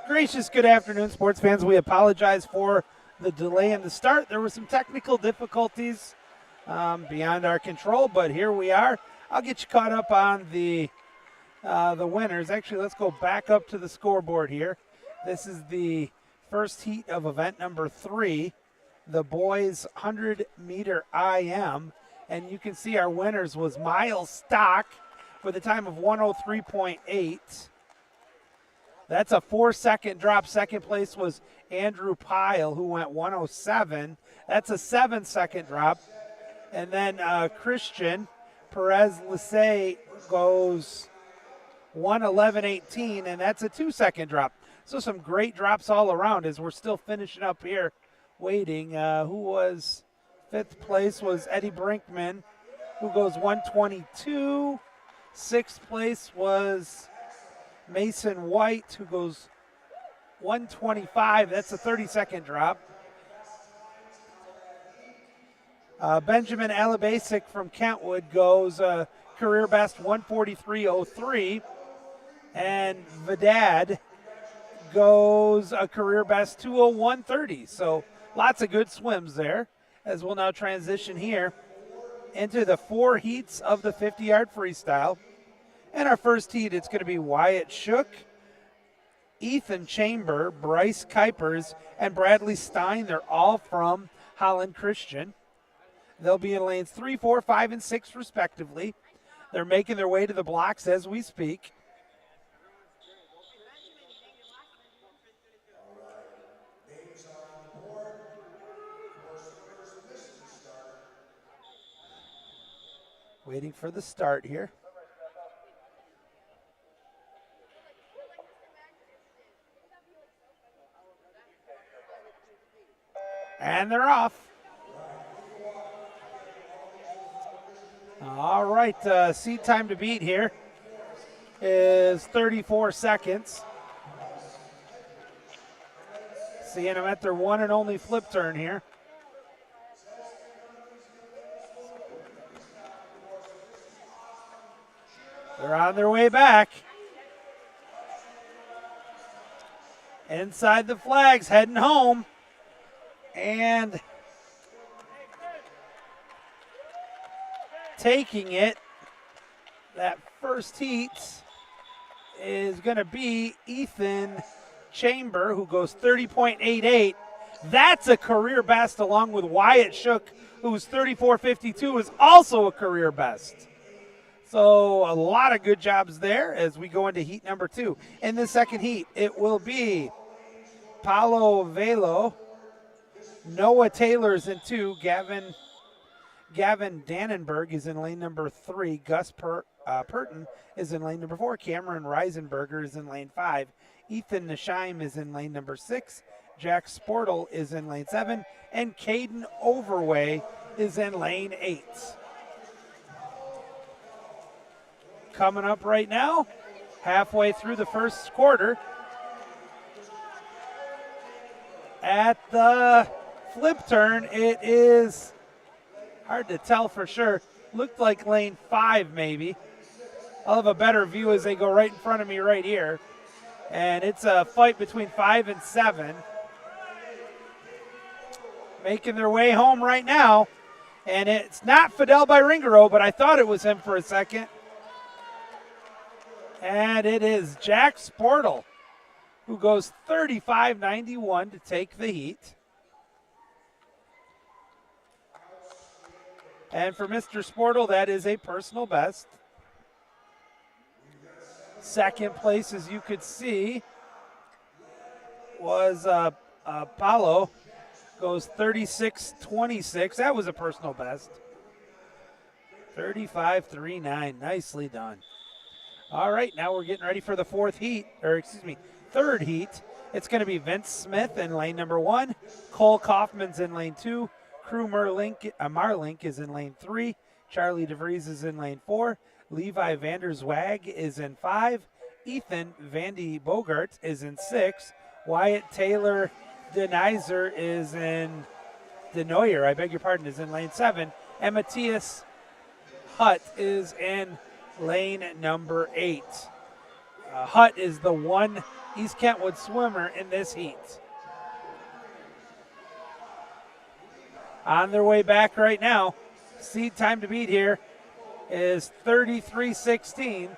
Gracious good afternoon, sports fans. We apologize for the delay in the start. There were some technical difficulties beyond our control, but here we are. I'll get you caught up on the winners. Actually, let's go back up to the scoreboard here. This is the first heat of event number 3, the boys 100-meter IM, and you can see our winners was Miles Stock with a time of 103.8. That's a 4-second drop. Second place was Andrew Pyle, who went 107. That's a 7-second drop. And then Christian Perez-Lissay goes 111.18, and that's a 2-second drop. So some great drops all around as we're still finishing up here, waiting. Who was fifth place was Eddie Brinkman, who goes 122. Sixth place was Mason White, who goes 125. That's a 30-second drop. Benjamin Alabasic from Kentwood goes career best 143.03. And Vidad goes a career best 201.30. So lots of good swims there, as we'll now transition here into the 4 heats of the 50-yard freestyle. And our first heat, it's going to be Wyatt Shook, Ethan Chamber, Bryce Kuipers, and Bradley Stein. They're all from Holland Christian. They'll be in lanes 3, 4, 5, and 6 respectively. They're making their way to the blocks as we speak. Waiting for the start here. And they're off. All right, seat time to beat here is 34 seconds. Seeing them at their one and only flip turn here. They're on their way back. Inside the flags, heading home. And taking it, that first heat is going to be Ethan Chamber, who goes 30.88. That's a career best, along with Wyatt Shook, who's 34.52, is also a career best. So a lot of good jobs there as we go into heat number 2. In the second heat, it will be Paulo Velo. Noah Taylor's in 2. Gavin Dannenberg is in lane number 3. Gus Purton is in lane number 4. Cameron Reisenberger is in lane 5. Ethan Nisheim is in lane number 6. Jack Sportle is in lane 7. And Caden Overway is in lane 8. Coming up right now, halfway through the first quarter. At the flip turn, it is hard to tell for sure. Looked like lane 5 maybe. I'll have a better view as they go right in front of me right here. And it's a fight between 5 and 7. Making their way home right now. And it's not Fidel Byringaro, but I thought it was him for a second. And it is Jack Sportle, who goes 35.91 to take the heat. And for Mr. Sportle, that is a personal best. Second place, as you could see, was Paulo, goes 36.26. That was a personal best. 35.39. Nicely done. All right, now we're getting ready for the third heat. It's going to be Vince Smith in lane number 1. Cole Kaufman's in lane 2. Crew Marlink is in lane 3. Charlie DeVries is in lane 4. Levi Vanderswag is in 5. Ethan Vandy Bogart is in 6. Wyatt Taylor Denoyer is in lane 7. And Matthias Hutt is in lane number 8. Hutt is the one East Kentwood swimmer in this heat. On their way back right now. Seed time to beat here is 33:16.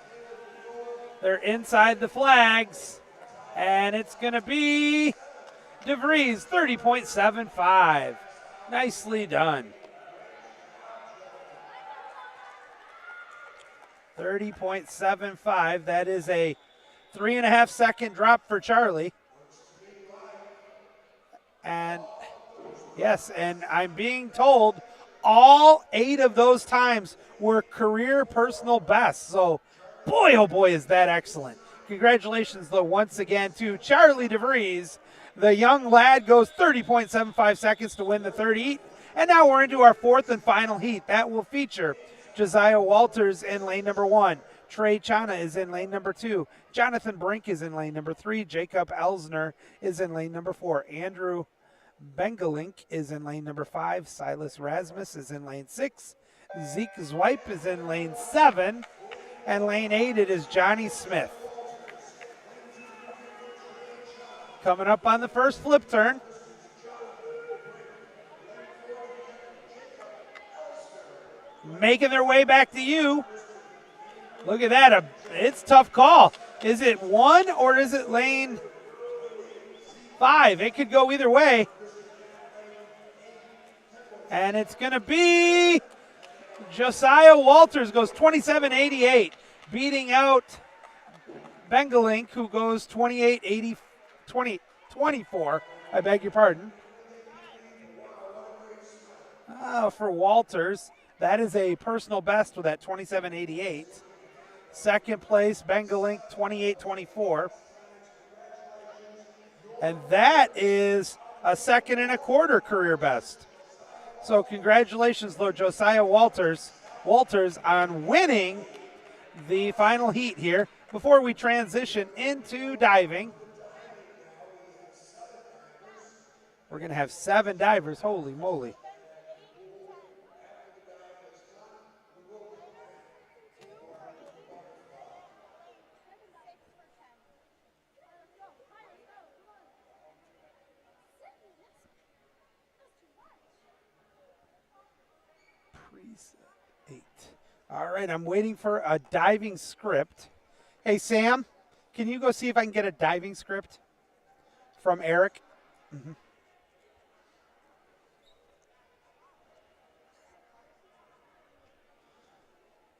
They're inside the flags, and it's going to be DeVries 30.75. Nicely done. 30.75. That is a 3.5 second drop for Charlie. And yes, and I'm being told all 8 of those times were career personal bests. So, boy, oh boy, is that excellent. Congratulations, though, once again to Charlie DeVries. The young lad goes 30.75 seconds to win the third heat. And now we're into our fourth and final heat. That will feature Josiah Walters in lane number 1. Trey Chana is in lane number 2. Jonathan Brink is in lane number 3. Jacob Elsner is in lane number 4. Andrew Bengalink is in lane number 5. Silas Rasmus is in lane 6. Zeke Zwipe is in lane 7. And lane 8, it is Johnny Smith. Coming up on the first flip turn. Making their way back to you. Look at that. It's a tough call. Is it 1 or is it lane 5? It could go either way. And it's going to be Josiah Walters goes 27.88, beating out Bengalink, who goes 24. I beg your pardon. For Walters, that is a personal best with that 27.88. Second place, Bengalink, 28.24. And that is a 2 1/4 career best. So congratulations, Lord Josiah Walters on winning the final heat here. Before we transition into diving, we're going to have 7 divers. Holy moly. All right, I'm waiting for a diving script. Hey, Sam, can you go see if I can get a diving script from Eric? Mm-hmm.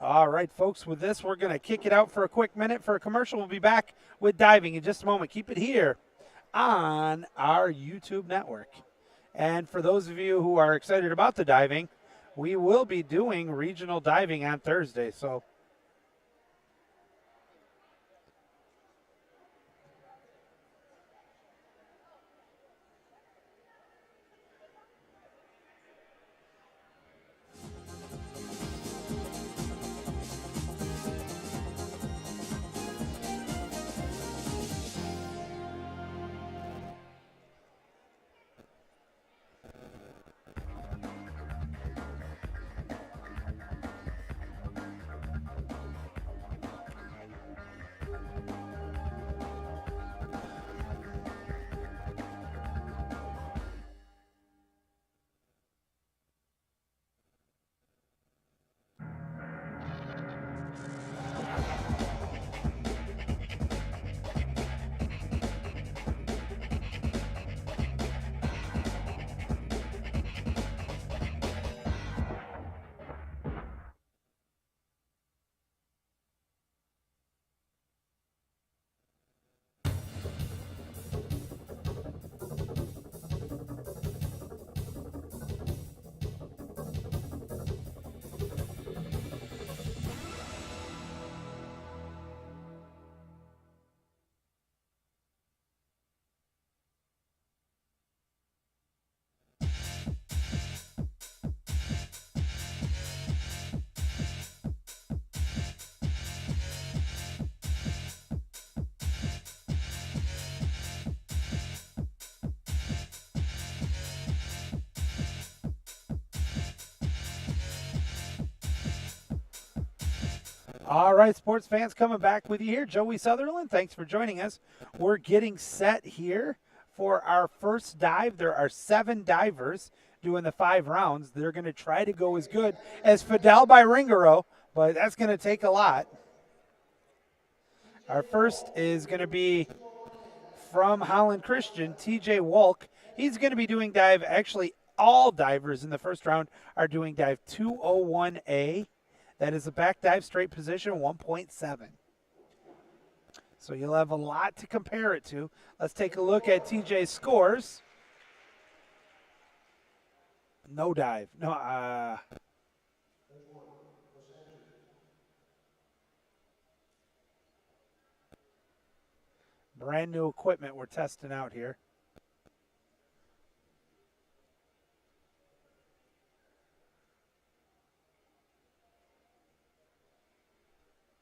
All right, folks, with this, we're going to kick it out for a quick minute for a commercial. We'll be back with diving in just a moment. Keep it here on our YouTube network. And for those of you who are excited about the diving, we will be doing regional diving on Thursday, so All right, sports fans, coming back with you here. Joey Sutherland, thanks for joining us. We're getting set here for our first dive. There are 7 divers doing the 5 rounds. They're going to try to go as good as Fidel by Ringaro, but that's going to take a lot. Our first is going to be from Holland Christian, TJ Wolk. He's going to be doing dive, actually all divers in the first round are doing dive 201A. That is a back dive straight position, 1.7. So you'll have a lot to compare it to. Let's take a look at TJ's scores. No dive. No. Brand new equipment we're testing out here.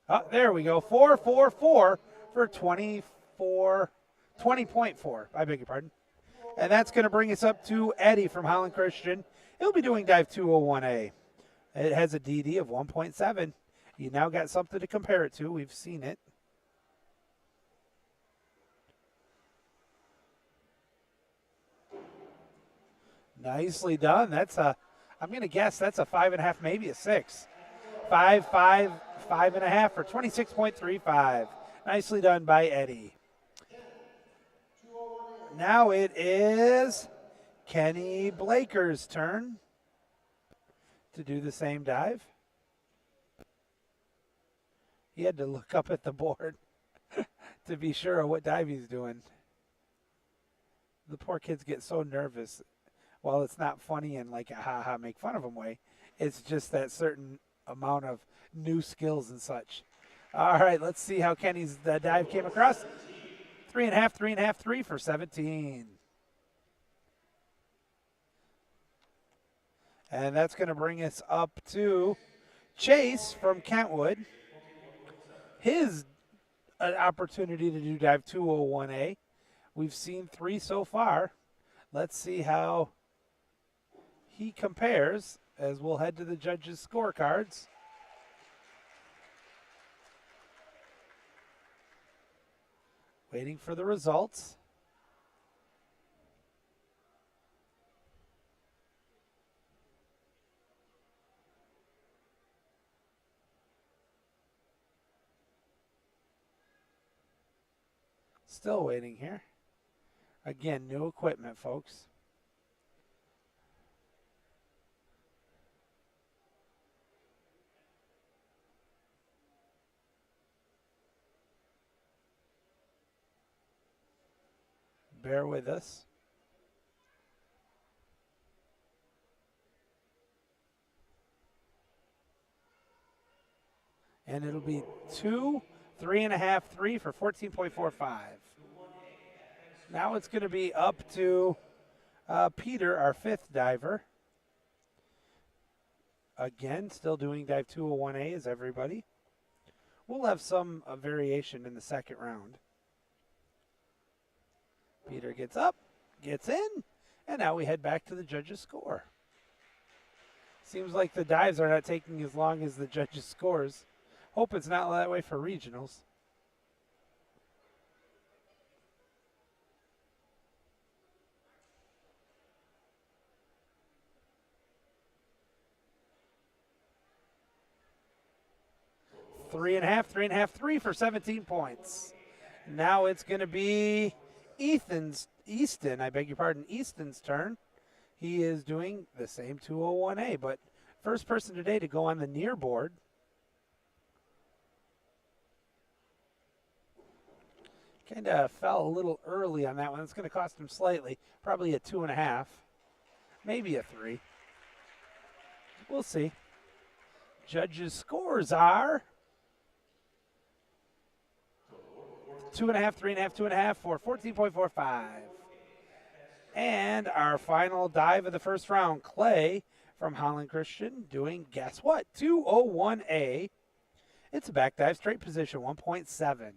Oh, there we go. 4.44 for 20.4. I beg your pardon. And that's going to bring us up to Eddie from Holland Christian. He'll be doing dive 201A. It has a DD of 1.7. You now got something to compare it to. We've seen it. Nicely done. That's I'm going to guess that's a 5.5, maybe a 6. 5.5 for 26.35. Nicely done by Eddie. Now it is Kenny Blaker's turn to do the same dive. He had to look up at the board to be sure of what dive he's doing. The poor kids get so nervous. While it's not funny and like a ha-ha make fun of them way, it's just that certain amount of new skills and such. All right, let's see how Kenny's dive came across. 3.5, 3 for 17. And that's going to bring us up to Chase from Kentwood. His opportunity to do dive 201A. We've seen 3 so far. Let's see how he compares as we'll head to the judges' scorecards. Waiting for the results. Still waiting here. Again, new equipment, folks. Bear with us. And it'll be 2, 3.5, 3 for 14.45. Now it's going to be up to Peter, our 5th diver. Again, still doing dive 201A as everybody. We'll have some variation in the second round. Peter gets up, gets in, and now we head back to the judges' score. Seems like the dives are not taking as long as the judges' scores. Hope it's not that way for regionals. Three and a half, 3 for 17 points. Now it's going to be Easton's turn. He is doing the same 201A, but first person today to go on the near board. Kind of fell a little early on that one. It's going to cost him slightly, probably a 2.5, maybe a 3. We'll see. Judges' scores are 2.5, 3.5, 2.5 for 14.45. And our final dive of the first round, Clay from Holland Christian doing, guess what, 201A. It's a back dive straight position, 1.7.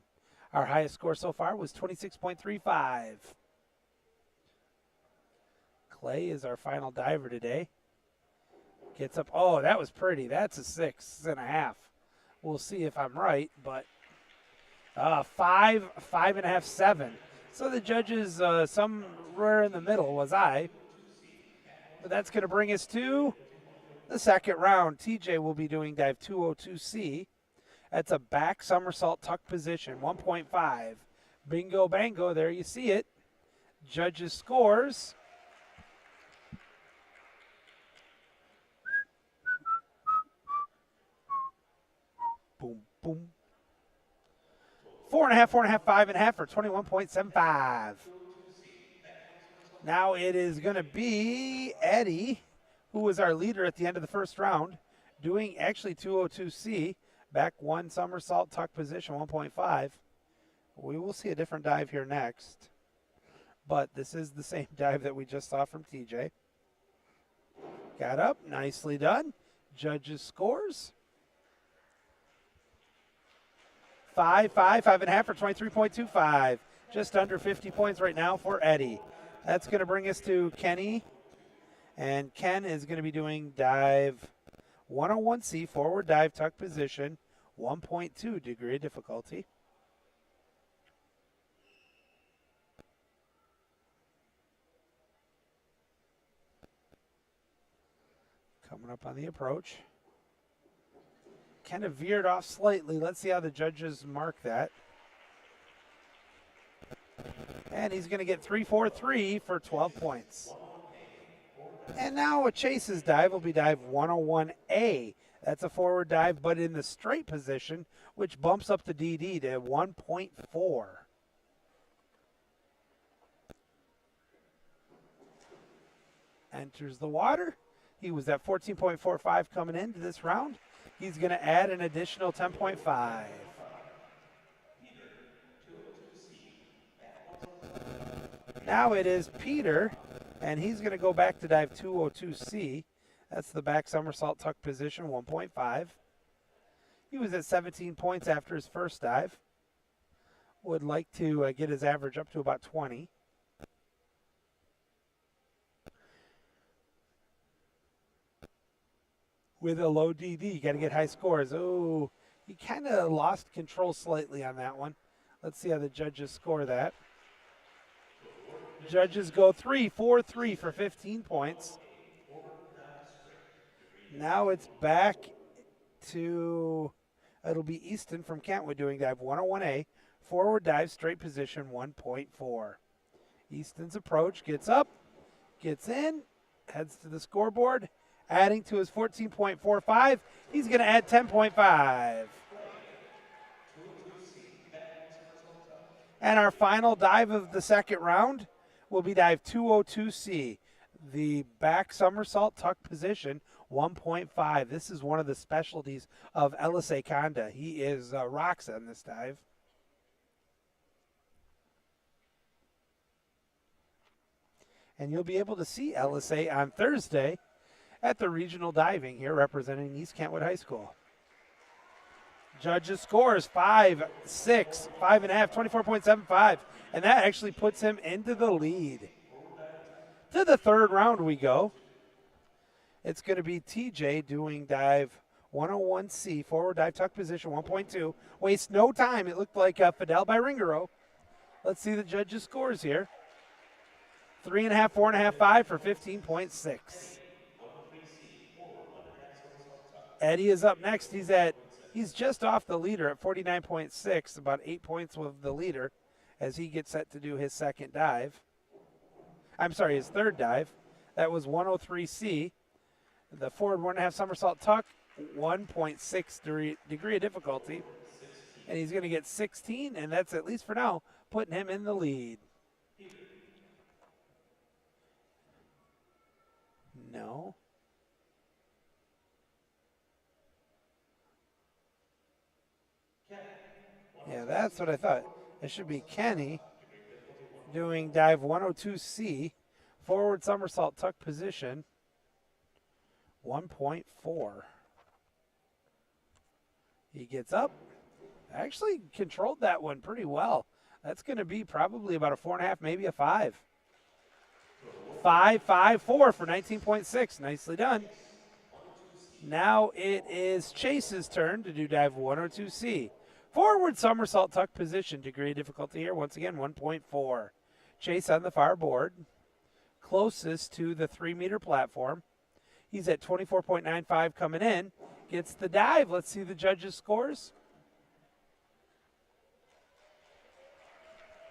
Our highest score so far was 26.35. Clay is our final diver today. Gets up, oh, that was pretty. That's a 6.5. We'll see if I'm right, but 5, 5.5, 7. So the judges somewhere in the middle was I. But that's going to bring us to the second round. TJ will be doing dive 202C. That's a back somersault tuck position, 1.5. Bingo, bango, there you see it. Judges' scores. Boom, boom. 4.5, 4.5, 5.5 for 21.75. Now it is going to be Eddie, who was our leader at the end of the first round, doing actually 202C, back one somersault tuck position, 1.5. We will see a different dive here next, but this is the same dive that we just saw from TJ. Got up, nicely done. Judges' scores. 5, 5, 5.5 for 23.25. Just under 50 points right now for Eddie. That's going to bring us to Kenny. And Ken is going to be doing dive 101C, forward dive tuck position, 1.2 degree of difficulty. Coming up on the approach. Kind of veered off slightly. Let's see how the judges mark that. And he's going to get 3-4-3 for 12 points. And now a Chase's dive will be dive 101A. That's a forward dive, but in the straight position, which bumps up the DD to 1.4. Enters the water. He was at 14.45 coming into this round. He's going to add an additional 10.5. Now it is Peter, and he's going to go back to dive 202C. That's the back somersault tuck position, 1.5. He was at 17 points after his first dive. Would like to get his average up to about 20. With a low DD, you got to get high scores. Oh, he kind of lost control slightly on that one. Let's see how the judges score that. Judges go 3-4-3 for 15 points. Now it's back to, it'll be Easton from Kentwood doing dive 101A, forward dive, straight position, 1.4. Easton's approach, gets up, gets in, heads to the scoreboard, adding to his 14.45. He's going to add 10.5. And our final dive of the second round will be dive 202C, the back somersault tuck position, 1.5. This is one of the specialties of LSA Conda. He is rocks on this dive. And you'll be able to see LSA on Thursday at the regional diving here representing East Kentwood High School. Judges scores 5, 6, 5.5, 24.75. And that actually puts him into the lead. To the third round we go. It's going to be TJ doing dive 101C, forward dive tuck position, 1.2. Waste no time. It looked like Fidel by Ringaro. Let's see the judges' scores here. 3.5, 4.5, 5 for 15.6. Eddie is up next. He's just off the leader at 49.6, about 8 points with the leader as he gets set to do his second dive. I'm sorry, his third dive. That was 103C. The forward 1.5 somersault tuck, 1.6 degree of difficulty. And he's going to get 16, and that's, at least for now, putting him in the lead. No. Yeah, that's what I thought. It should be Kenny doing dive 102C, forward somersault tuck position, 1.4. He gets up. Actually controlled that one pretty well. That's going to be probably about a 4.5, maybe a 5. 5, 5, 4 for 19.6. Nicely done. Now it is Chase's turn to do dive 102C. Forward somersault tuck position. Degree of difficulty here, once again, 1.4. Chase on the far board, closest to the 3-meter platform. He's at 24.95 coming in. Gets the dive. Let's see the judges' scores.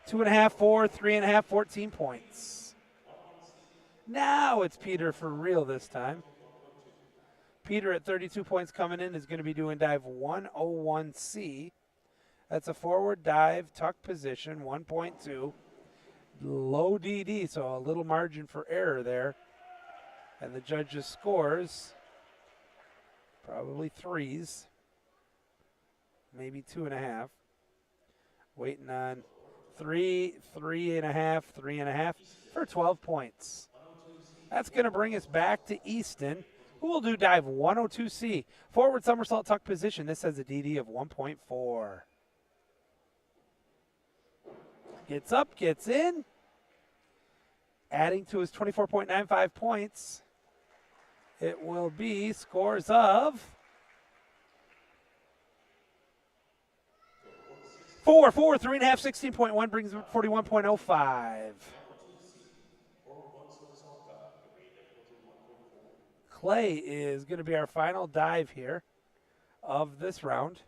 2.5, 4, 3.5, 14 points. Now it's Peter for real this time. Peter at 32 points coming in is going to be doing dive 101C. That's a forward dive, tuck position, 1.2. Low DD, so a little margin for error there. And the judges' scores, probably 3s, maybe 2.5. Waiting on 3, 3.5, 3.5 for 12 points. That's going to bring us back to Easton, who will do dive 102C. Forward somersault tuck position. This has a DD of 1.4. Gets up, gets in. Adding to his 24.95 points, it will be scores of 4, 4, 3.5, 16.1 brings him 41.05. Clay is going to be our final dive here of this round.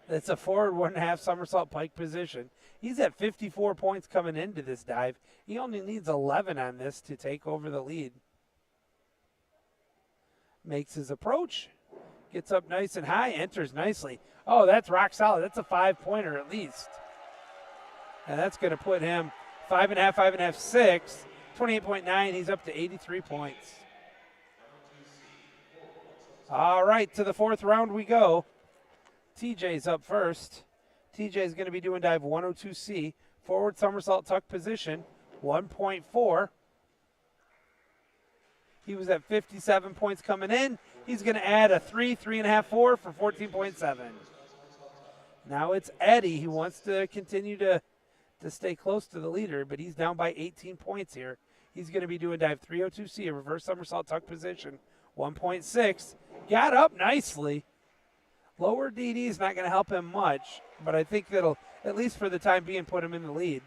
It's a forward 1.5 somersault pike position. He's at 54 points coming into this dive. He only needs 11 on this to take over the lead. Makes his approach. Gets up nice and high. Enters nicely. Oh, that's rock solid. That's a 5-pointer at least. And that's going to put him 5.5, 5.5, 6. 28.9. He's up to 83 points. All right, to the fourth round we go. TJ's up first. TJ's going to be doing dive 102C. Forward somersault tuck position, 1.4. He was at 57 points coming in. He's going to add a 3, 3.5, 4 for 14.7. Now it's Eddie. He wants to continue to stay close to the leader, but he's down by 18 points here. He's going to be doing dive 302C, a reverse somersault tuck position, 1.6. Got up nicely. Lower DD is not going to help him much, but I think that'll, at least for the time being, put him in the lead.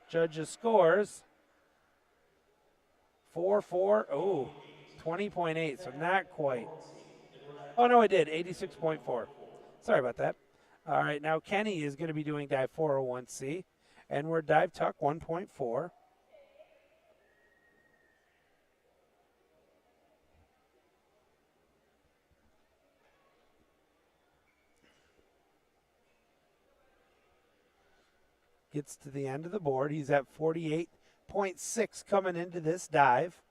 Judges scores 4, 4, oh, 20.8, so not quite. Oh, no, it did, 86.4. Sorry about that. All right, now Kenny is going to be doing dive 401C, and we're dive tuck 1.4. Gets to the end of the board. He's at 48.6 coming into this dive.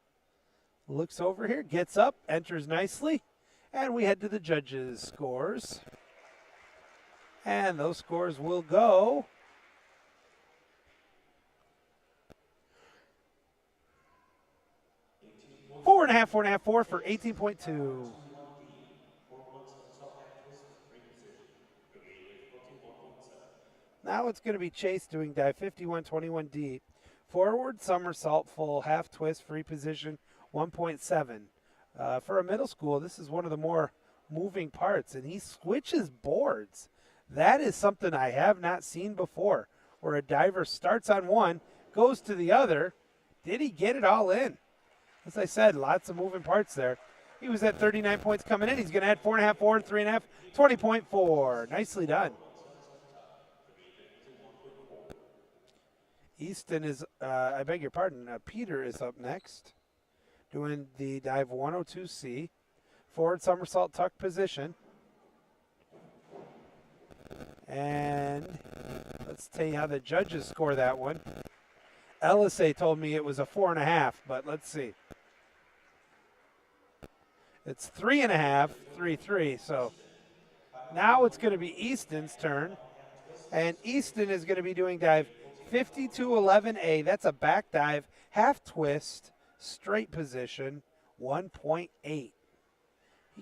Looks over here, gets up, enters nicely, and we head to the judges' scores. And those scores will go 4.5, 4.5, 4 for 18.2. Now it's going to be Chase doing dive 5121D. Forward somersault full half twist free position 1.7. For a middle school, this is one of the more moving parts, and he switches boards. That is something I have not seen before, where a diver starts on one, goes to the other. Did he get it all in? As I said, lots of moving parts there. He was at 39 points coming in. He's going to add 4.5, 4, 3.5, 20.4. Nicely done. Easton is, I beg your pardon, Peter is up next, doing the dive 102C, forward somersault tuck position. And let's tell you how the judges score that one. LSA told me it was a 4.5, but let's see. It's 3.5, 3, 3, so now it's going to be Easton's turn, and Easton is going to be doing dive 5211A. That's a back dive, half twist, straight position, 1.8. He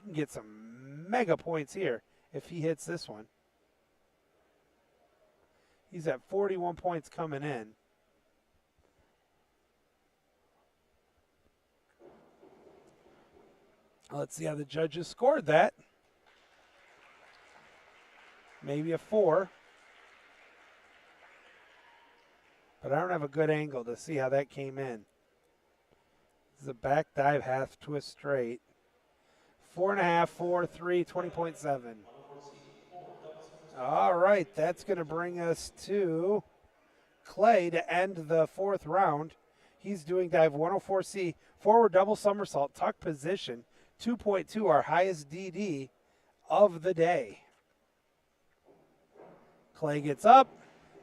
can get some mega points here if he hits this one. He's at 41 points coming in. Let's see how the judges scored that. Maybe a 4. But I don't have a good angle to see how that came in. This is a back dive half twist straight. 4.5, 4, 3, 20.7. All right, that's going to bring us to Clay to end the 4th round. He's doing dive 104C, forward double somersault, tuck position, 2.2, our highest DD of the day. Clay gets up,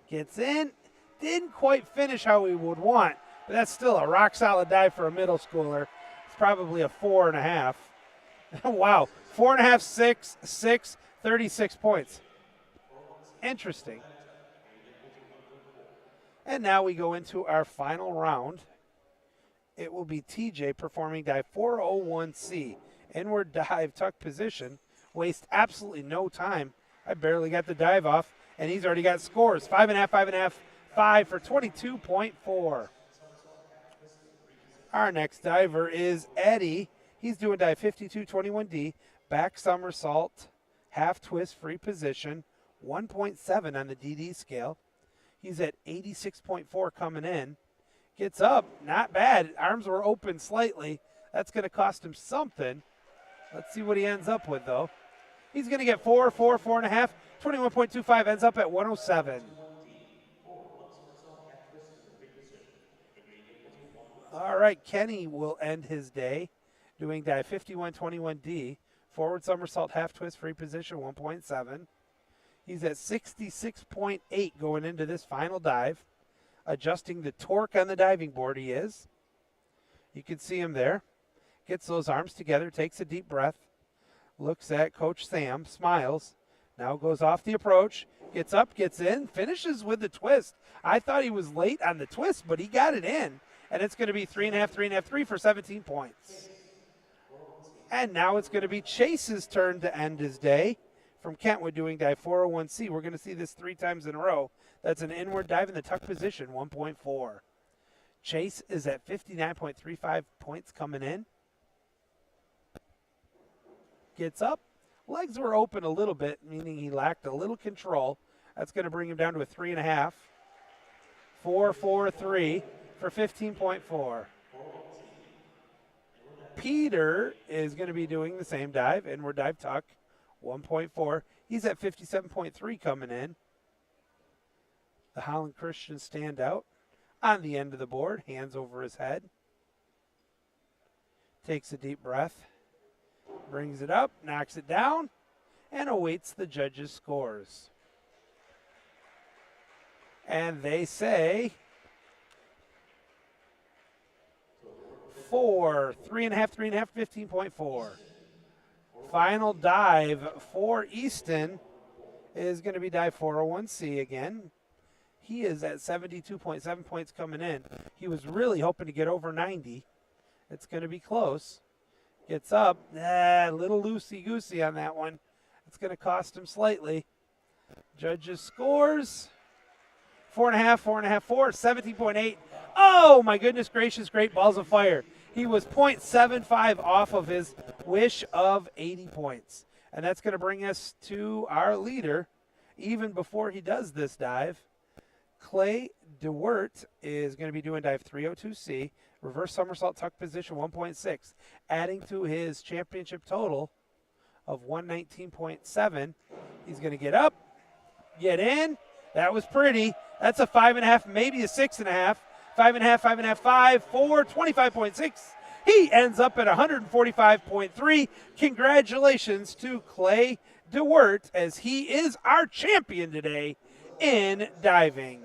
gets in, didn't quite finish how we would want, but that's still a rock solid dive for a middle schooler. It's probably a 4.5. Wow, 4.5, 6, 6, 36 points. Interesting. And now we go into our final round. It will be TJ performing dive 401C. Inward dive tuck position. Waste absolutely no time. I barely got the dive off, and he's already got scores. 5.5, 5.5, 5 for 22.4. Our next diver is Eddie. He's doing dive 5221D, back somersault, half twist free position, 1.7 on the DD scale. He's at 86.4 coming in. Gets up, not bad. Arms were open slightly. That's going to cost him something. Let's see what he ends up with, though. He's going to get 4, 4, 4.5. 21.25 ends up at 107. All right, Kenny will end his day doing dive 5121D, forward somersault half twist free position 1.7. He's at 66.8 going into this final dive. Adjusting the torque on the diving board, he is. You can see him there. Gets those arms together, takes a deep breath, looks at Coach Sam, smiles, now goes off the approach, gets up, gets in, finishes with the twist. I thought he was late on the twist, but he got it in. And it's going to be 3.5, 3.5, 3 for 17 points. And now it's going to be Chase's turn to end his day. From Kentwood doing dive 401C. We're going to see this 3 times in a row. That's an inward dive in the tuck position, 1.4. Chase is at 59.35 points coming in. Gets up. Legs were open a little bit, meaning he lacked a little control. That's going to bring him down to a 3.5. 4, 4, 3 for 15.4. Peter is going to be doing the same dive, inward dive tuck, 1.4. He's at 57.3 coming in. The Holland Christian stand out on the end of the board, hands over his head. Takes a deep breath, brings it up, knocks it down, and awaits the judges' scores. And they say 4, 3.5, 3.5, 15.4. Final dive for Easton is going to be dive 401C again. He is at 72.7 points coming in. He was really hoping to get over 90. It's going to be close. Gets up, a little loosey-goosey on that one. It's going to cost him slightly. Judges scores. 4.5, 4.5, 4, 17.8. Oh, my goodness gracious, great balls of fire. He was 0.75 off of his wish of 80 points. And that's going to bring us to our leader, even before he does this dive. Clay DeWert is going to be doing dive 302C, reverse somersault tuck position 1.6, adding to his championship total of 119.7. He's going to get up, get in. That was pretty. That's a 5.5, maybe a 6.5. 5.5, 5.5, 5, 4, 25.6. He ends up at 145.3. Congratulations to Clay DeWert, as he is our champion today in diving.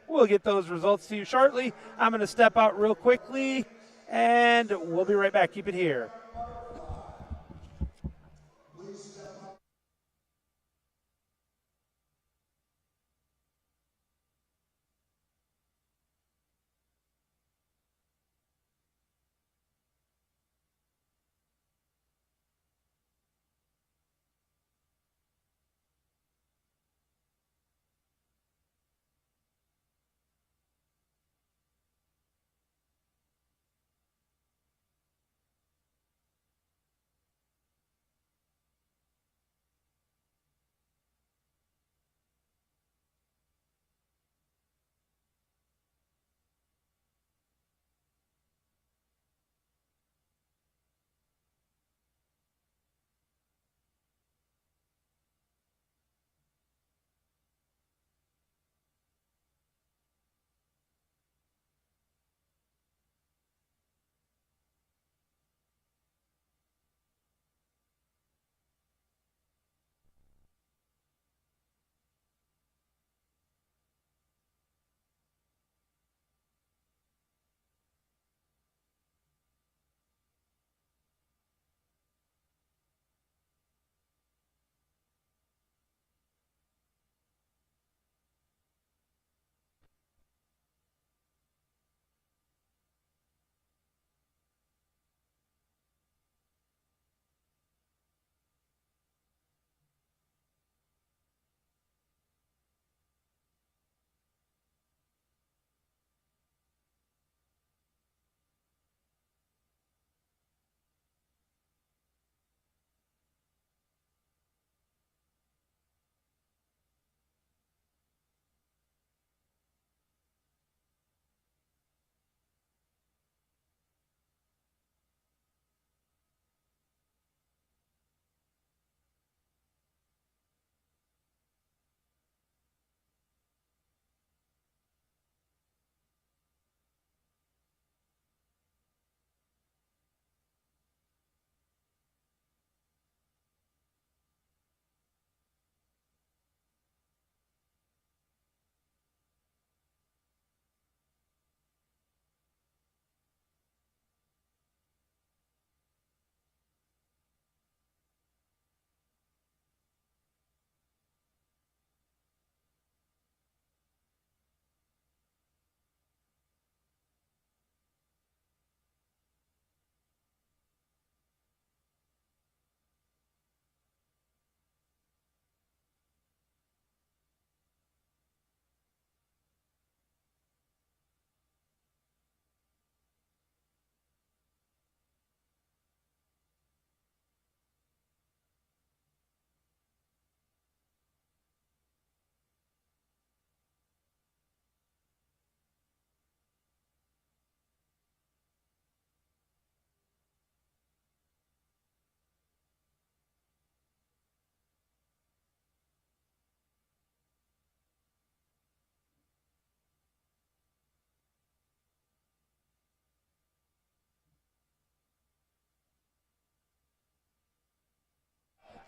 We'll get those results to you shortly. I'm going to step out real quickly, and we'll be right back. Keep it here.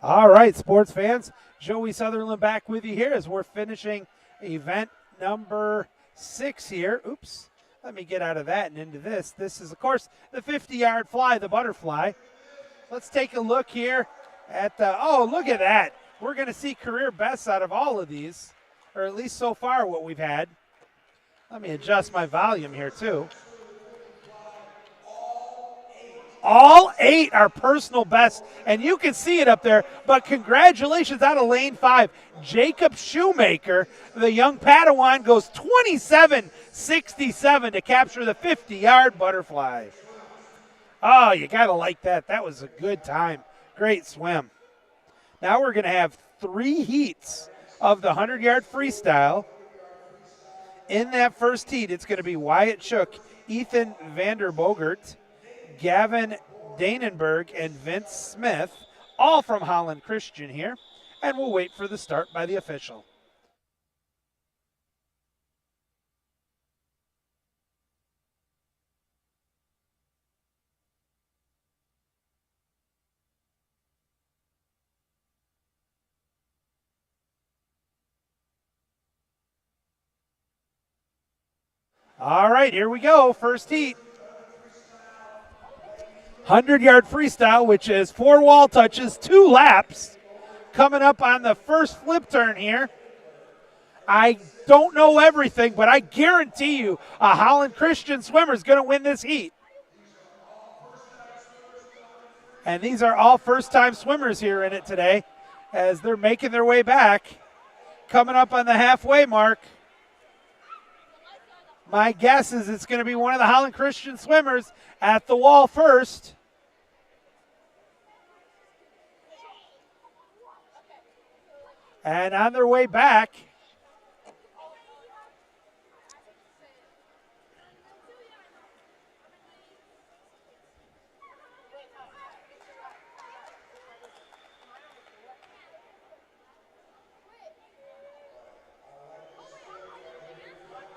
All right, sports fans, Joey Sutherland back with you here as we're finishing event number 6 here. Oops, let me get out of that and into this. This is, of course, the 50-yard fly, the butterfly. Let's take a look here at look at that. We're going to see career bests out of all of these, or at least so far what we've had. Let me adjust my volume here, too. All 8 are personal bests, and you can see it up there, but congratulations out of lane 5. Jacob Shoemaker, the young Padawan, goes 27.67 to capture the 50-yard butterfly. Oh, you got to like that. That was a good time. Great swim. Now we're going to have 3 heats of the 100-yard freestyle. In that first heat, it's going to be Wyatt Shook, Ethan Vanderbogert, Gavin Danenberg, and Vince Smith, all from Holland Christian here, and we'll wait for the start by the official. All right, here we go, first heat. 100-yard freestyle, which is 4 wall touches, 2 laps. Coming up on the first flip turn here. I don't know everything, but I guarantee you a Holland Christian swimmer is going to win this heat. And these are all first-time swimmers here in it today as they're making their way back. Coming up on the halfway mark. My guess is it's going to be one of the Holland Christian swimmers at the wall first. And on their way back,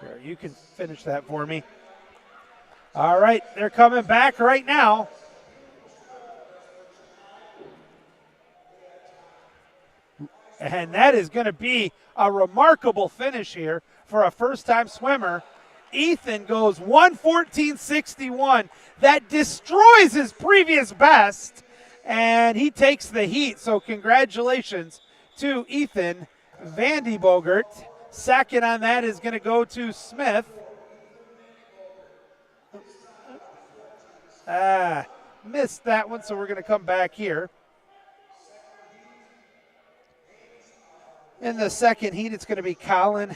here, you can finish that for me. All right, they're coming back right now. And that is going to be a remarkable finish here for a first-time swimmer. Ethan goes 1:14.61. That destroys his previous best, and he takes the heat. So congratulations to Ethan Vanderbogert. Second on that is going to go to Smith. Missed that one, so we're going to come back here. In the second heat, it's going to be Colin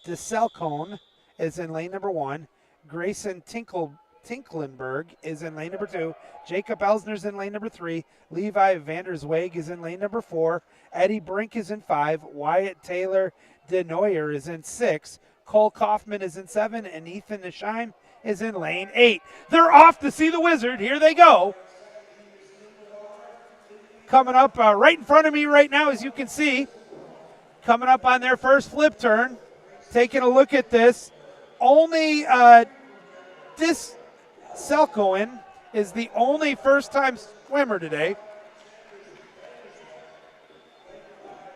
DeSelcone is in lane number 1. Grayson Tinklenberg is in lane number 2. Jacob Elsner's in lane number 3. Levi Vandersweg is in lane number 4. Eddie Brink is in 5. Wyatt Taylor DeNoyer is in 6. Cole Kaufman is in 7. And Ethan Nisheim is in lane 8. They're off to see the Wizard. Here they go. Coming up right in front of me right now, as you can see, coming up on their first flip turn. Taking a look at this. Only this Selkoen is the only first-time swimmer today.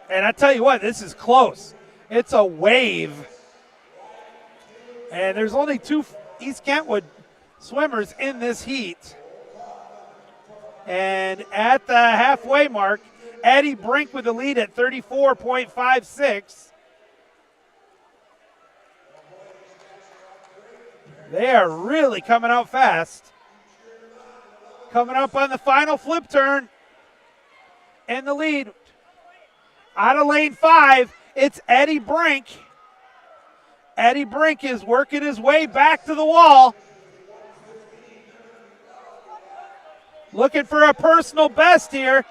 And I tell you what, this is close. It's a wave. And there's only 2 East Kentwood swimmers in this heat. And at the halfway mark, Eddie Brink with the lead at 34.56. They are really coming out fast. Coming up on the final flip turn. In the lead. Out of lane 5, it's Eddie Brink. Eddie Brink is working his way back to the wall. Looking for a personal best here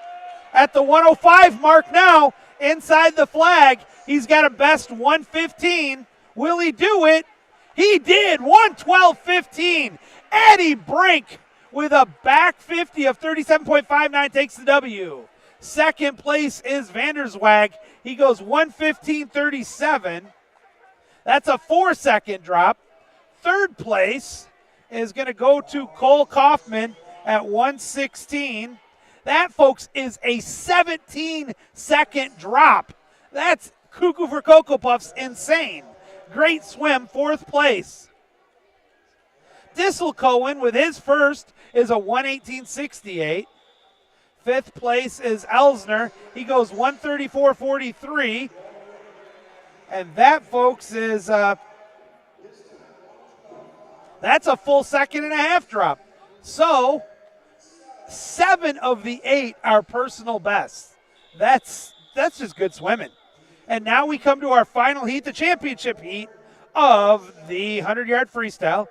at the 105 mark now. Inside the flag, he's got a best 1:15. Will he do it? He did, 1:12.15. Eddie Brink with a back 50 of 37.59 takes the W. Second place is Vanderswag. He goes 1:15.37. That's a 4-second drop. Third place is going to go to Cole Kaufman at 1:16. That, folks, is a 17-second drop. That's Cuckoo for Cocoa Puffs insane. Great swim, 4th place. Dissel Cohen with his first is a 1:18.68. 5th place is Elsner. He goes 1:34.43. And that, folks, is that's a full 1.5-second drop. So 7 of the 8 are personal bests. That's just good swimming. And now we come to our final heat, the championship heat of the 100-yard freestyle.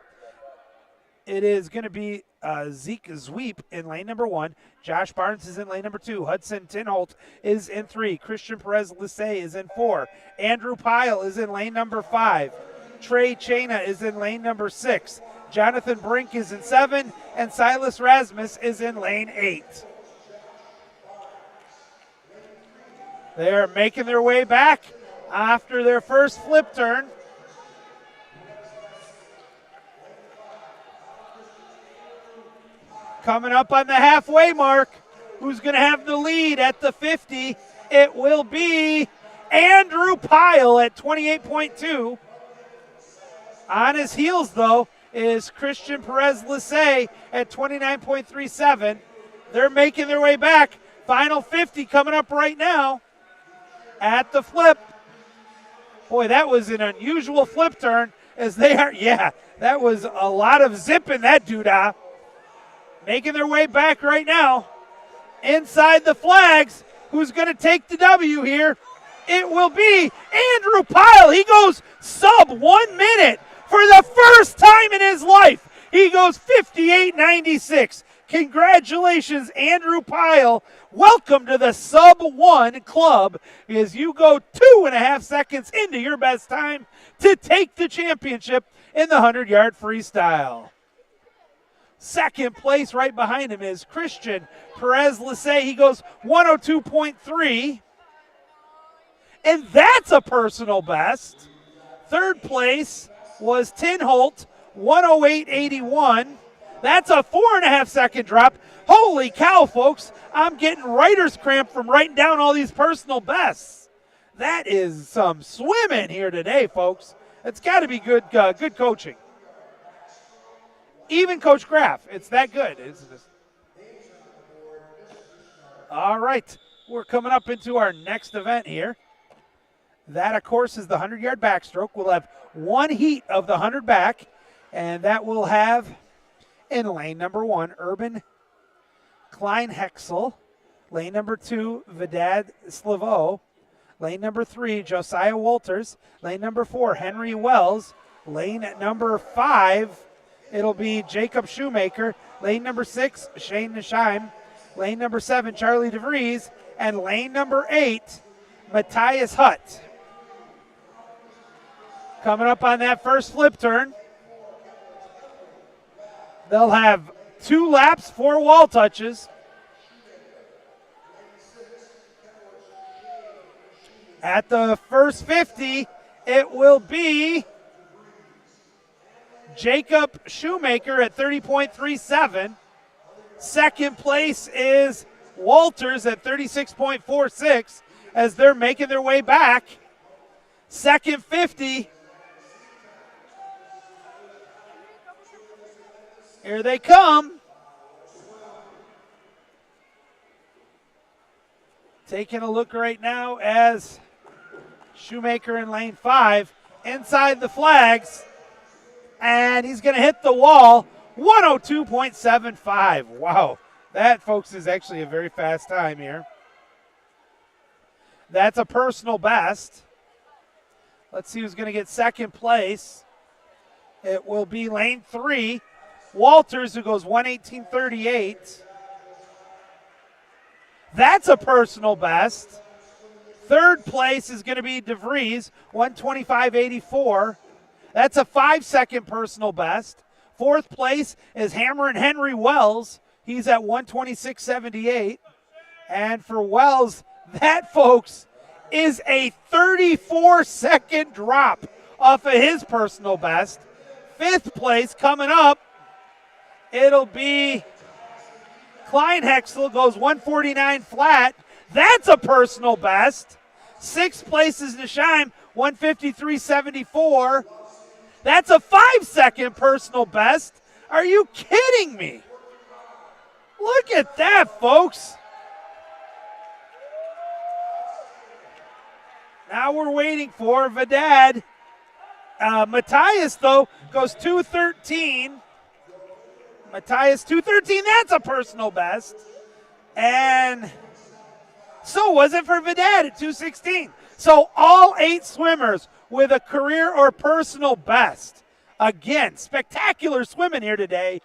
It is going to be Zeke Zweep in lane number 1. Josh Barnes is in lane number 2. Hudson Tinholt is in 3. Christian Perez-Lissay is in 4. Andrew Pyle is in lane number 5. Trey Chana is in lane number 6. Jonathan Brink is in 7. And Silas Rasmus is in lane 8. They're making their way back after their first flip turn. Coming up on the halfway mark, who's going to have the lead at the 50? It will be Andrew Pyle at 28.2. On his heels, though, is Christian Perez-Lissay at 29.37. They're making their way back. Final 50 coming up right now at the flip. Boy, that was an unusual flip turn as they are, that was a lot of zip in that doodah. Making their way back right now. Inside the flags, who's going to take the W here? It will be Andrew Pyle. He goes sub 1 minute for the first time in his life. He goes 58.96. Congratulations, Andrew Pyle. Welcome to the sub 1 club as you go 2.5 seconds into your best time to take the championship in the 100-yard freestyle. Second place right behind him is Christian Perez-Lissay. He goes 102.3. And that's a personal best. Third place was Tinholt, 108.81. That's a 4.5-second drop. Holy cow, folks. I'm getting writer's cramp from writing down all these personal bests. That is some swimming here today, folks. It's got to be good coaching. Even Coach Graff, it's that good. All right, we're coming up into our next event here. That, of course, is the 100-yard backstroke. We'll have one heat of the 100 back, and that will have in lane number 1, Urban Klein-Hexel. Lane number 2, Vedad Slavo. Lane number 3, Josiah Walters. Lane number 4, Henry Wells. Lane number 5, it'll be Jacob Shoemaker. Lane number 6, Shane Nisheim. Lane number 7, Charlie DeVries. And lane number 8, Matthias Hutt. Coming up on that first flip turn, they'll have 2 laps, 4 wall touches. At the first 50, it will be Jacob Shoemaker at 30.37. Second place is Walters at 36.46 as they're making their way back. Second 50. Here they come. Taking a look right now as Shoemaker in lane 5 inside the flags. And he's going to hit the wall, 102.75. Wow, that, folks, is actually a very fast time here. That's a personal best. Let's see who's going to get second place. It will be lane 3, Walters, who goes 118.38. That's a personal best. Third place is going to be DeVries, 125.84. That's a 5-second personal best. Fourth place is Hammer and Henry Wells. He's at 126.78. And for Wells, that, folks, is a 34-second drop off of his personal best. Fifth place coming up, it'll be Klein Hexel goes 149 flat. That's a personal best. Sixth place is Nisheim, 153.74. That's a 5-second personal best. Are you kidding me? Look at that, folks. Now we're waiting for Vidad. Matthias, though, goes 213. Matthias 213, that's a personal best. And so was it for Vidad at 216. So all 8 swimmers with a career or personal best. Again, spectacular swimming here today.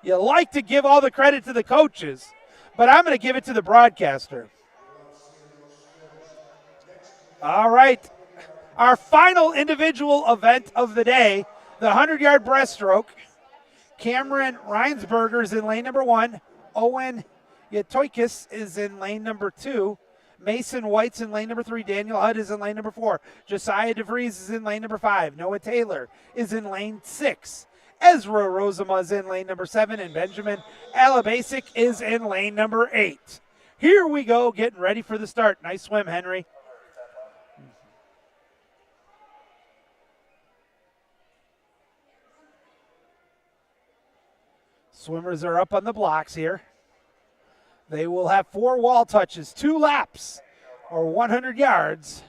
You like to give all the credit to the coaches, but I'm going to give it to the broadcaster. All right, our final individual event of the day, the 100-yard breaststroke. Cameron Reinsberger is in lane number 1. Owen Yatoikis is in lane number 2. Mason White's in lane number 3. Daniel Hudd is in lane number 4. Josiah DeVries is in lane number 5. Noah Taylor is in lane 6. Ezra Rosema is in lane number 7. And Benjamin Alabasic is in lane number 8. Here we go, getting ready for the start. Nice swim, Henry. Swimmers are up on the blocks here. They will have 4 wall touches, 2 laps, or 100 yards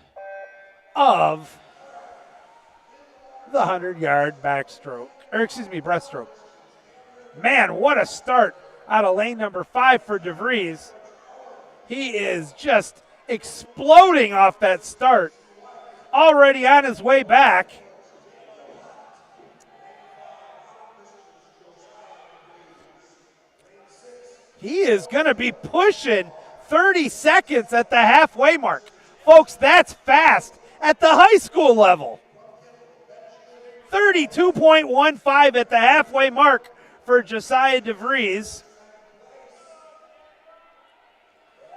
of the 100-yard breaststroke. Man, what a start out of lane number 5 for DeVries. He is just exploding off that start. Already on his way back. He is going to be pushing 30 seconds at the halfway mark. Folks, that's fast at the high school level. 32.15 at the halfway mark for Josiah DeVries.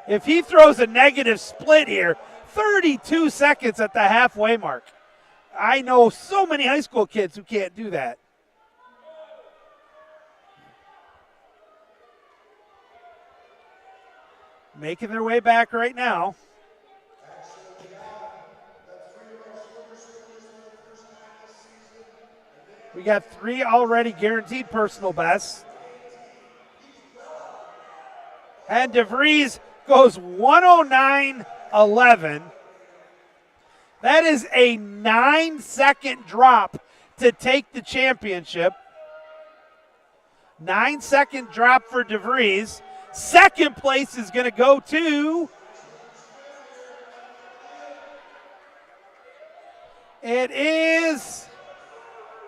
If he throws a negative split here, 32 seconds at the halfway mark. I know so many high school kids who can't do that. Making their way back right now. We got 3 already guaranteed personal bests. And DeVries goes 109.11. That is a 9-second drop to take the championship. 9-second drop for DeVries. Second place is going to go to, it is,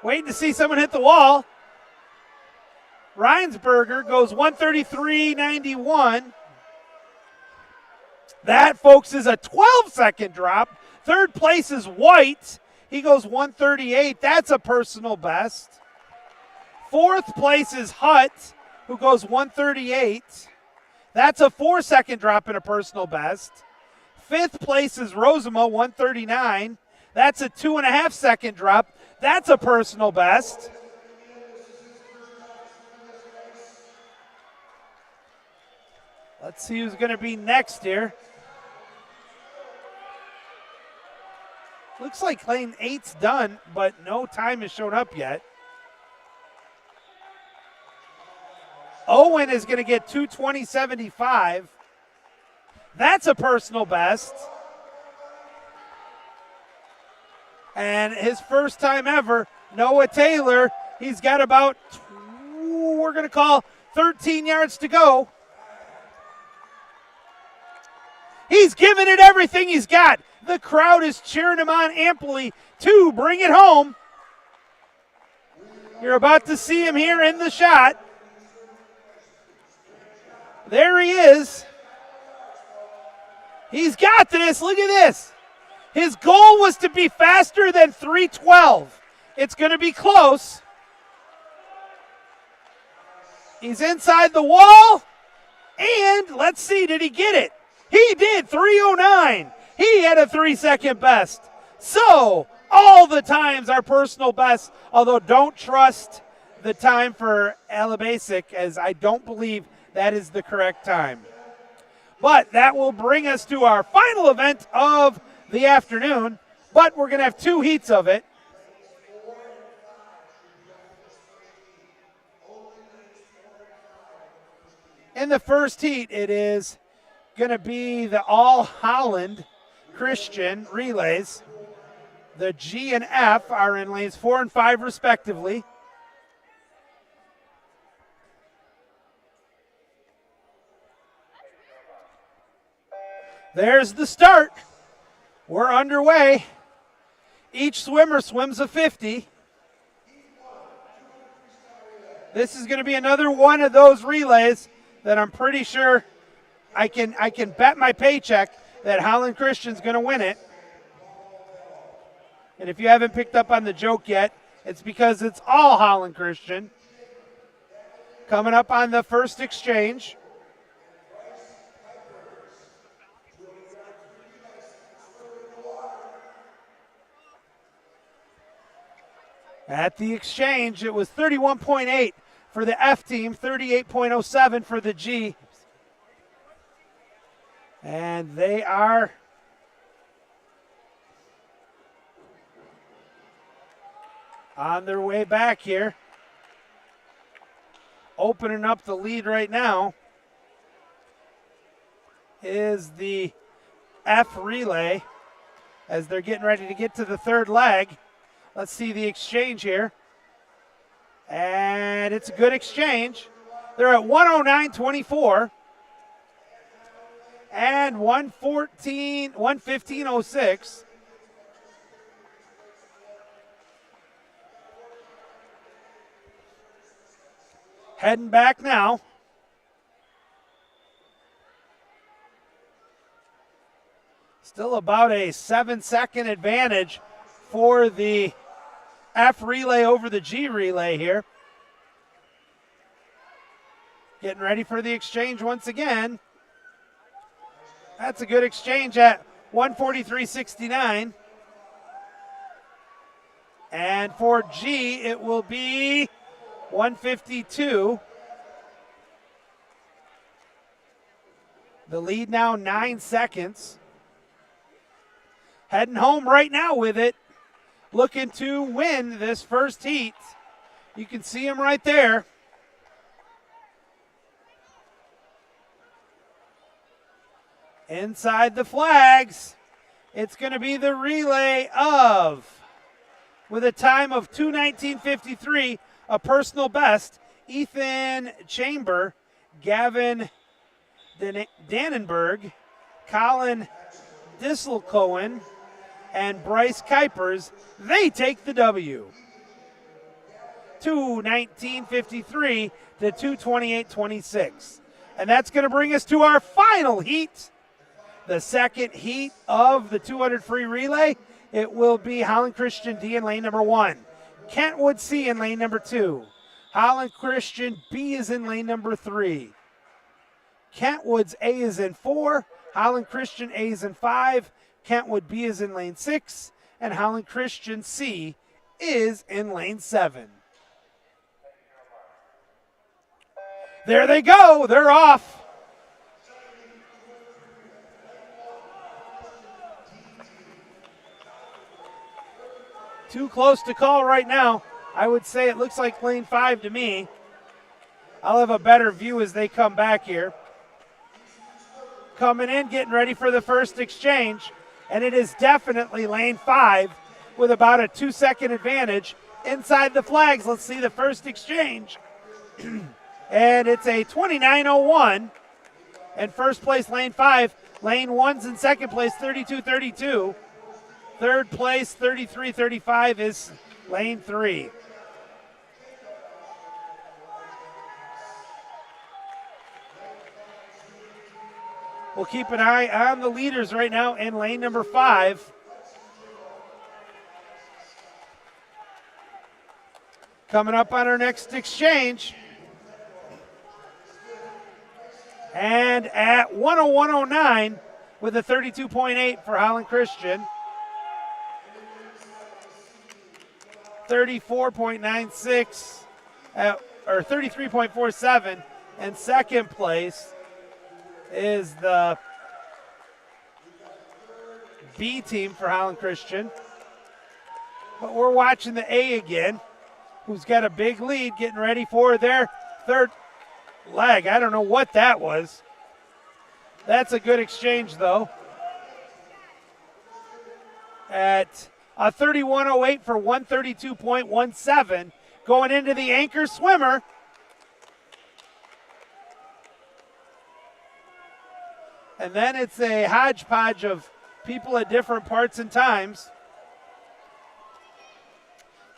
waiting to see someone hit the wall. Reinsberger goes 133.91. That, folks, is a 12-second drop. Third place is White. He goes 138. That's a personal best. Fourth place is Hutt, who goes 138. That's a 4-second drop in a personal best. Fifth place is Rosema, 139. That's a 2.5-second drop. That's a personal best. Let's see who's going to be next here. Looks like lane 8's done, but no time has shown up yet. Owen is going to get 2:20.75. That's a personal best. And his first time ever, Noah Taylor, he's got about, we're going to call 13 yards to go. He's giving it everything he's got. The crowd is cheering him on amply to bring it home. You're about to see him here in the shot. There he is. He's got this. Look at this. His goal was to be faster than 3:12. It's going to be close. He's inside the wall. And let's see, did he get it? He did, 3:09. He had a 3-second best. So, all the times our personal best, although don't trust the time for Alabasic, as I don't believe that is the correct time. But that will bring us to our final event of the afternoon, but we're going to have 2 heats of it. In the first heat, it is going to be the all Holland Christian relays. The G and F are in lanes 4 and 5 respectively. There's the start. We're underway. Each swimmer swims a 50. This is going to be another one of those relays that I'm pretty sure I can bet my paycheck that Holland Christian's going to win it. And if you haven't picked up on the joke yet, it's because it's all Holland Christian. Coming up on the first exchange. At the exchange, it was 31.8 for the F team, 38.07 for the G. And they are on their way back here. Opening up the lead right now is the F relay as they're getting ready to get to the third leg. Let's see the exchange here. And it's a good exchange. They're at 109.24 and 115.06. Heading back now. Still about a 7-second advantage for the F relay over the G relay here. Getting ready for the exchange once again. That's a good exchange at 143.69. And for G, it will be 152. The lead now 9 seconds. Heading home right now with it. Looking to win this first heat. You can see him right there. Inside the flags, it's going to be the relay of, with a time of 2:19.53, a personal best, Ethan Chamber, Gavin Dannenberg, Colin Disselcohen, and Bryce Kuipers. They take the W. 2:19.53 to 2:28.26. And that's going to bring us to our final heat. The second heat of the 200 free relay. It will be Holland Christian D in lane number 1. Kentwood C in lane number 2. Holland Christian B is in lane number 3. Kentwood's A is in 4. Holland Christian A is in 5. Kentwood B is in lane 6. And Holland Christian C is in lane 7. There they go. They're off. Too close to call right now. I would say it looks like lane 5 to me. I'll have a better view as they come back here. Coming in, getting ready for the first exchange. And it is definitely lane 5 with about a 2-second advantage. Inside the flags, let's see the first exchange. And it's a 29.01. And first place, lane 5. Lane 1's in second place, 32.32. Third place, 33.35 is lane 3. We'll keep an eye on the leaders right now in lane number 5. Coming up on our next exchange. And at 101.09 with a 32.8 for Holland Christian. 34.96 or 33.47. And second place is the B team for Holland Christian. But we're watching the A again, who's got a big lead, getting ready for their third leg. I don't know what that was. That's a good exchange, though. At a 31.08 for 132.17, going into the anchor swimmer. And then it's a hodgepodge of people at different parts and times.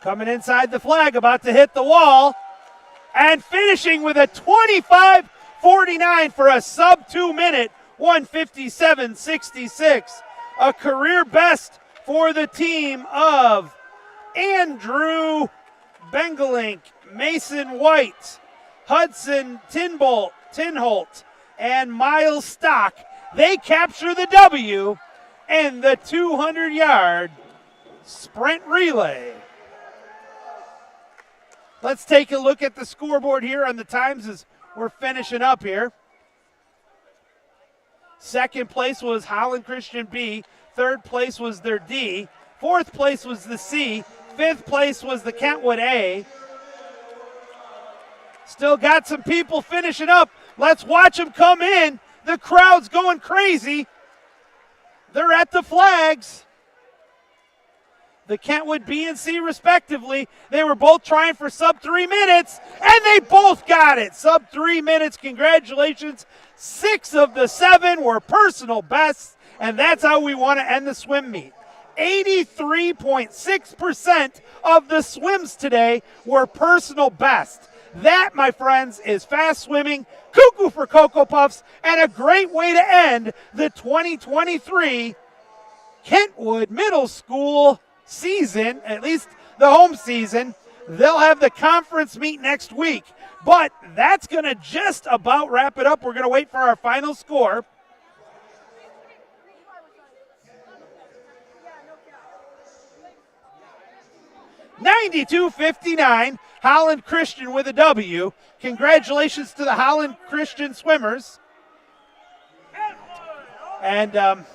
Coming inside the flag, about to hit the wall. And finishing with a 25.49 for a sub-2 minute, 157.66. A career best for the team of Andrew Bengelink, Mason White, Hudson Tinholt, and Miles Stock. They capture the W in the 200-yard sprint relay. Let's take a look at the scoreboard here on the times as we're finishing up here. Second place was Holland Christian B. Third place was their D. Fourth place was the C. Fifth place was the Kentwood A. Still got some people finishing up. Let's watch them come in. The crowd's going crazy. They're at the flags. The Kentwood B and C respectively. They were both trying for sub 3 minutes, and they both got it. Sub 3 minutes, congratulations. 6 of the 7 were personal bests, and that's how we want to end the swim meet. 83.6% of the swims today were personal best. That, my friends, is fast swimming, cuckoo for Cocoa Puffs, and a great way to end the 2023 Kentwood Middle School season, at least the home season. They'll have the conference meet next week, but that's going to just about wrap it up. We're going to wait for our final score. $92.59, Holland Christian with a W. Congratulations to the Holland Christian swimmers. And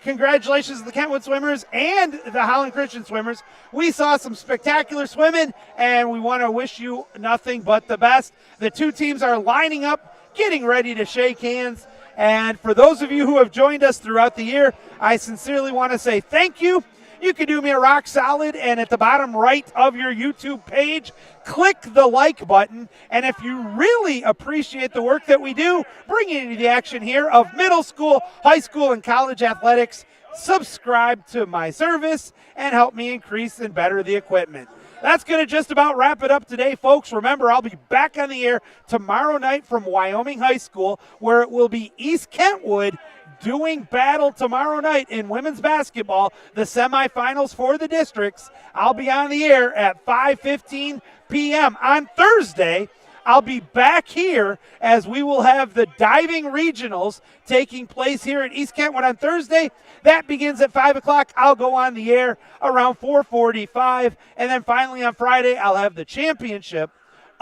congratulations to the Kentwood swimmers and the Holland Christian swimmers. We saw some spectacular swimming, and we want to wish you nothing but the best. The two teams are lining up, getting ready to shake hands. And for those of you who have joined us throughout the year, I sincerely want to say thank you. You can do me a rock solid, and at the bottom right of your YouTube page, click the like button. And if you really appreciate the work that we do, bringing you the action here of middle school, high school, and college athletics, subscribe to my service and help me increase and better the equipment. That's going to just about wrap it up today, folks. Remember, I'll be back on the air tomorrow night from Wyoming High School, where it will be East Kentwood doing battle tomorrow night in women's basketball, the semifinals for the districts. I'll be on the air at 5:15 p.m. On Thursday, I'll be back here as we will have the diving regionals taking place here in East Kentwood on Thursday. That begins at 5 o'clock. I'll go on the air around 4:45. And then finally on Friday, I'll have the championship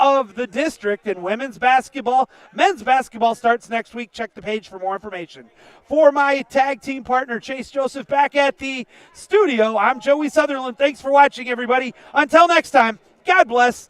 of the district in women's basketball. Men's basketball starts next week. Check the page for more information. For my tag team partner, Chase Joseph, back at the studio, I'm Joey Sutherland. Thanks for watching, everybody. Until next time, God bless.